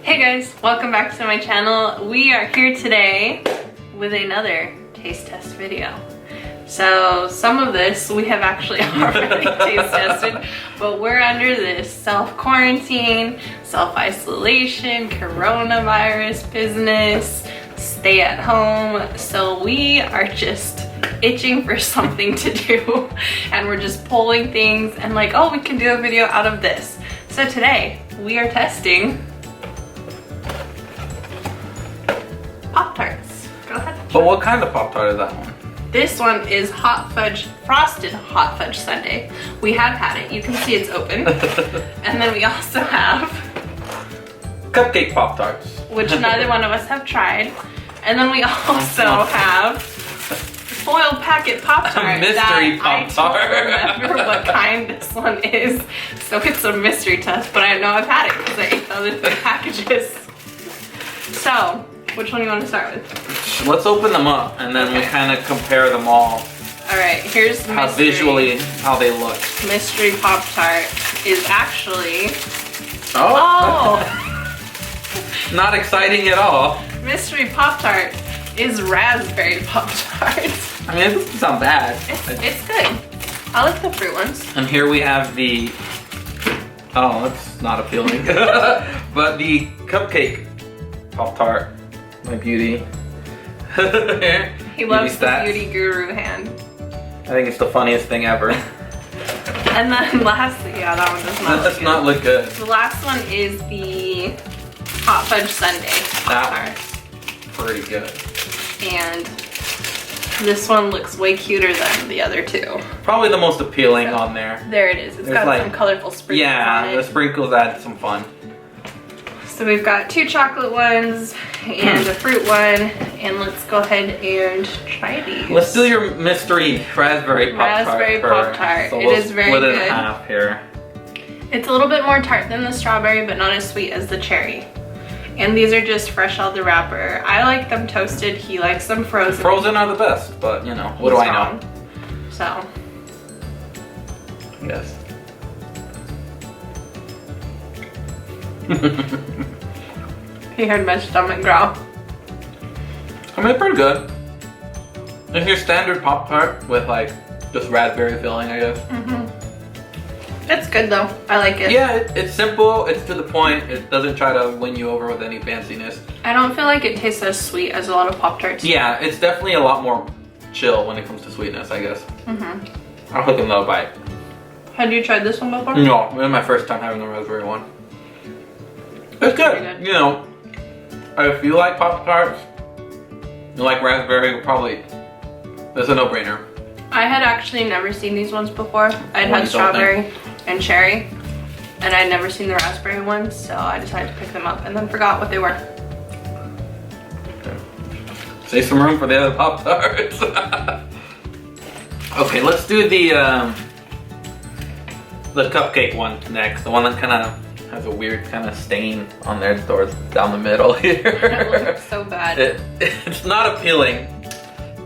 Hey guys, welcome back to my channel. We are here today with another taste test video. So some of this we have actually already taste tested, but we're under this self-quarantine, self-isolation, coronavirus business, stay at home. So we are just itching for something to do, and we're just pulling things and like, oh, we can do a video out of this. So today we are testing Pop-Tarts. Go ahead. But what kind of Pop-Tart is that one? This one is hot fudge, frosted hot fudge sundae. We have had it. You can see it's open. And then we also have cupcake Pop-Tarts, which neither one of us have tried. And then we also have foil packet Pop-Tart. Mystery Pop-Tart. I don't remember what kind this one is. So it's a mystery test, but I know I've had it because I ate the other three packages. So, which one do you want to start with? Let's open them up and then we kind of compare them all. Alright, here's the mystery. Visually, how they look. Mystery Pop-Tart is actually... Oh! Not exciting at all. Mystery Pop-Tart is raspberry Pop-Tart. I mean, it doesn't sound bad. It's good. I like the fruit ones. And here we have the... Oh, that's not appealing. But the cupcake Pop-Tart. My beauty. He loves the beauty guru hand. I think it's the funniest thing ever. And then lastly, yeah, that one does not That does not look good. The last one is the hot fudge sundae Pop-Tart. Pretty good. And this one looks way cuter than the other two. Probably the most appealing on there. There it is. It's got like, some colorful sprinkles on it. Yeah, the sprinkles add some fun. So we've got two chocolate ones and a fruit one, and let's go ahead and try these. Let's do your mystery raspberry Pop-Tart. Raspberry Pop-Tart. So it is very good. Split it in half here. It's a little bit more tart than the strawberry, but not as sweet as the cherry. And these are just fresh out the wrapper. I like them toasted. He likes them frozen. Frozen are the best, but you know, what do I know? So. Yes. He heard my stomach growl. I mean, pretty good. It's your standard Pop-Tart with like just raspberry filling, I guess. It's good though. I like it. Yeah, it's simple. It's to the point. It doesn't try to win you over with any fanciness. I don't feel like it tastes as sweet as a lot of Pop-Tarts. Yeah, it's definitely a lot more chill when it comes to sweetness, I guess. I'll hook another bite. Had you tried this one before? No, it was my first time having the raspberry one. It's good. You know, if you like Pop-Tarts, you like raspberry, probably, it's a no-brainer. I had actually never seen these ones before. I'd had strawberry and cherry, and I'd never seen the raspberry ones, so I decided to pick them up and then forgot what they were. Okay. Save some room for the other Pop-Tarts. Okay, let's do the cupcake one next. The one that kind of has a weird kind of stain on there towards down the middle here. It looks so bad. It's not appealing,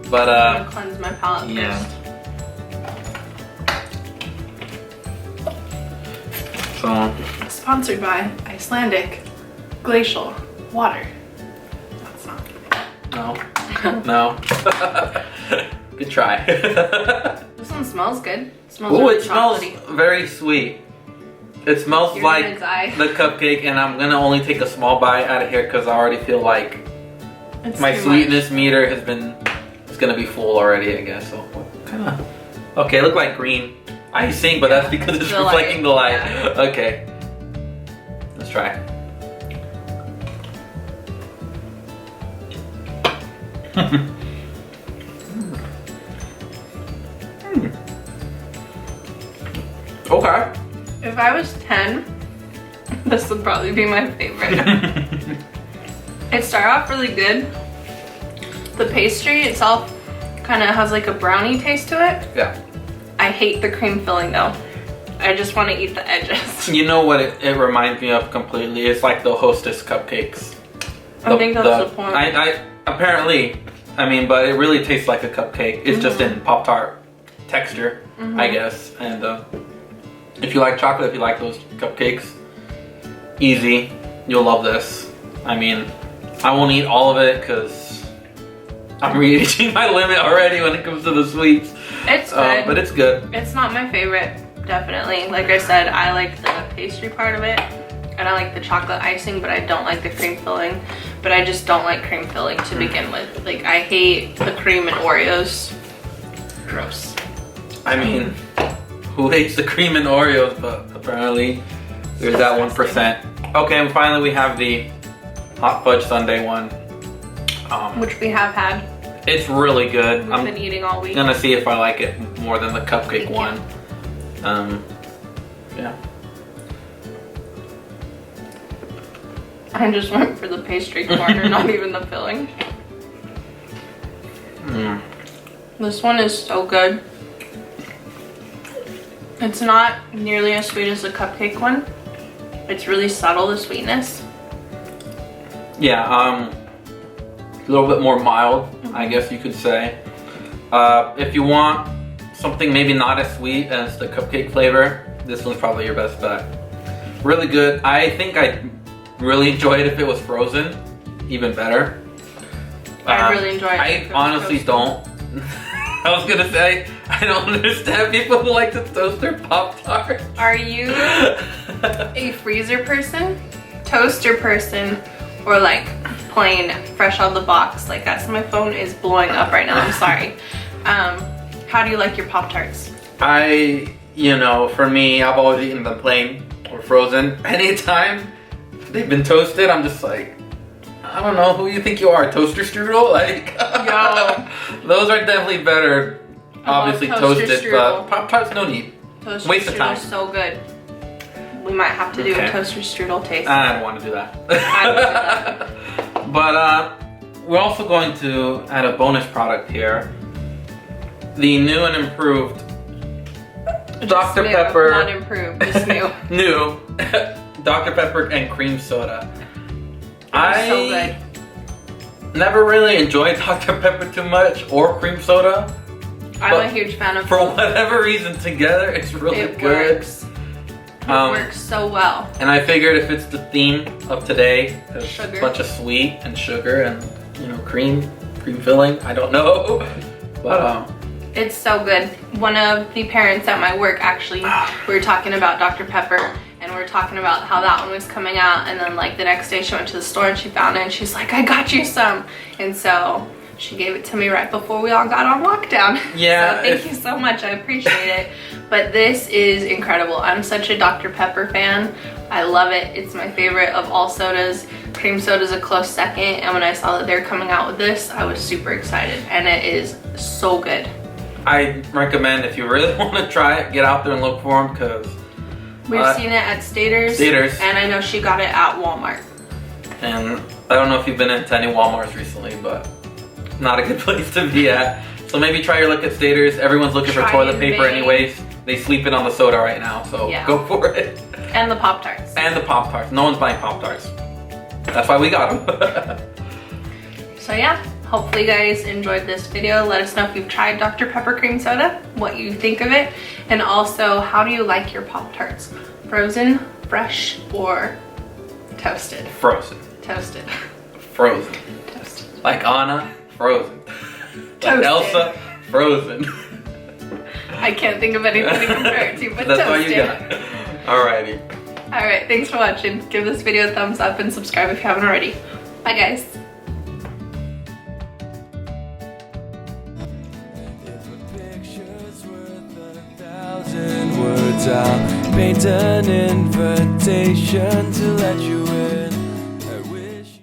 but I'm gonna cleanse my palate first. So Sponsored by Icelandic glacial water. That's not good. No. Good try. This one smells good. It smells Ooh, really it smells chocolatey. very sweet. It smells like the cupcake, and I'm gonna only take a small bite out of here because I already feel like my sweetness meter is gonna be full already, I guess. So kind of okay. Look like green icing, but that's because it's reflecting the light. Yeah. Okay, let's try. Okay. If I was 10, this would probably be my favorite. It started off really good. The pastry itself kind of has like a brownie taste to it. Yeah. I hate the cream filling though. I just want to eat the edges. You know what it reminds me of completely? It's like the Hostess cupcakes. I think that's the point. Apparently, I mean, but it really tastes like a cupcake. It's just in Pop-Tart texture, I guess. And if you like chocolate, if you like those cupcakes, easy. You'll love this. I mean, I won't eat all of it because I'm reaching my limit already when it comes to the sweets. It's good. But it's good. It's not my favorite, definitely. Like I said, I like the pastry part of it. And I like the chocolate icing, but I don't like the cream filling. But I just don't like cream filling to begin with. Like, I hate the cream in Oreos. Gross. I mean, who hates the cream in Oreos? But apparently, there's that 1%. Okay, and finally we have the hot fudge sundae one. Which we have had. It's really good. We've been eating all week. I'm gonna see if I like it more than the cupcake one. Yeah. I just went for the pastry corner, not even the filling. This one is so good. It's not nearly as sweet as the cupcake one. It's really subtle, the sweetness. Yeah, a little bit more mild, I guess you could say. If you want something maybe not as sweet as the cupcake flavor, this one's probably your best bet. Really good. I think I'd really enjoy it if it was frozen, even better. I really enjoy it. I honestly don't. I was gonna say, I don't understand people who like to toast their Pop-Tarts. Are you a freezer person, toaster person, or like plain fresh out of the box like that? So my phone is blowing up right now, I'm sorry. How do you like your Pop-Tarts? You know, for me, I've always eaten them plain or frozen. Anytime they've been toasted, I'm just like, I don't know who you think you are, toaster strudel? Like, yo, those are definitely better, obviously toasted, strudel. but Pop-Tarts no need. Toaster Waste of time. strudel is so good. We might have to do a toaster strudel taste. I don't want to do that. I would do that. But we're also going to add a bonus product here. The new and improved Dr. New, Pepper. not improved, just new. New Dr. Pepper and cream soda. So good. Never really enjoyed Dr. Pepper too much or cream soda. I'm a huge fan of for whatever reason together it's really good. It works so well. And I figured if it's the theme of today, it's sugar. A bunch of sweet and sugar and cream filling. I don't know, but it's so good. One of the parents at my work actually, we were talking about Dr. Pepper and we were talking about how that one was coming out, and then like the next day she went to the store and she found it and she's like, I got you some. And so she gave it to me right before we all got on lockdown. Yeah. So thank you so much, I appreciate it. But this is incredible. I'm such a Dr. Pepper fan. I love it. It's my favorite of all sodas. Cream soda is a close second, and when I saw that they're coming out with this, I was super excited, and it is so good. I recommend, if you really want to try it, get out there and look for them, because we've seen it at Staters, and I know she got it at Walmart. And I don't know if you've been into any Walmarts recently, but not a good place to be at. So maybe try your luck at Staters. Everyone's looking for toilet paper anyways. They sleep in on the soda right now, so go for it. And the Pop-Tarts. And the Pop-Tarts. No one's buying Pop-Tarts. That's why we got them. So yeah, hopefully you guys enjoyed this video. Let us know if you've tried Dr. Pepper cream soda, what you think of it, and also how do you like your Pop-Tarts? Frozen, fresh, or toasted? Frozen. Toasted. Frozen. Toasted. Like Anna, frozen. Toasted. Like Elsa, frozen. I can't think of anything to compare it to, but that's toasted. all you got. Alrighty. Alright, thanks for watching. Give this video a thumbs up and subscribe if you haven't already. Bye guys. Words, I'll paint an invitation to let you in.